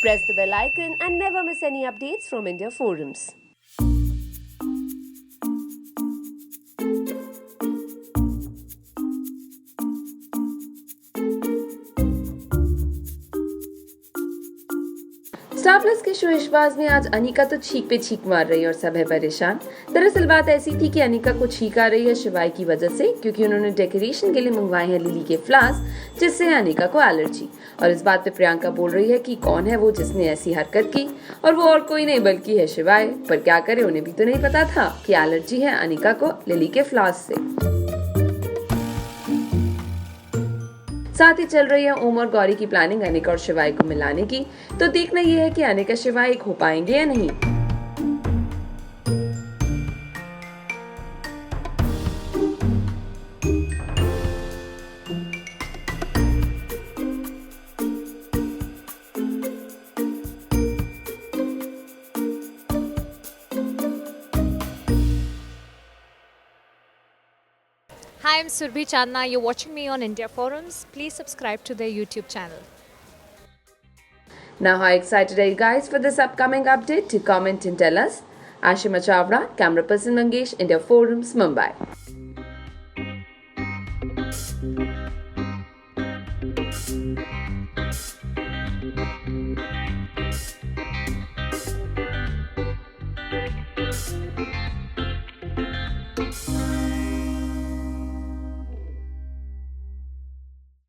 Press the bell icon and never miss any updates from India Forums. Star plus के show Ishqbaaz में आज अनिका तो छींक पे छींक मार रही है और सब है परेशान। दरअसल बात ऐसी थी कि अनिका को छींक आ रही है शिवाय की वजह से, क्योंकि उन्होंने डेकोरेशन के लिए मंगवाए हैं लिली के फ्लावर्स, जिससे है अनिका को एलर्जी। और इस बात पे प्रियंका बोल रही है कि कौन है वो जिसने ऐसी हरकत की, और वो और कोई नहीं बल्कि है शिवाय। पर क्या करे, उन्हें भी तो नहीं पता था कि एलर्जी है अनिका को लिली के फ्लावर्स से। साथ ही चल रही है ओम और गौरी की प्लानिंग अनिका और शिवाय को मिलाने की। तो देखना ये है कि अनिका शिवाय एक हो पाएंगे या नहीं। Hi, I'm Surbhi Chandna. You're watching me on India Forums. Please subscribe to their YouTube channel. Now, how excited are you guys for this upcoming update? To comment and tell us. Ashima Chavda, camera person Mangesh, India Forums, Mumbai.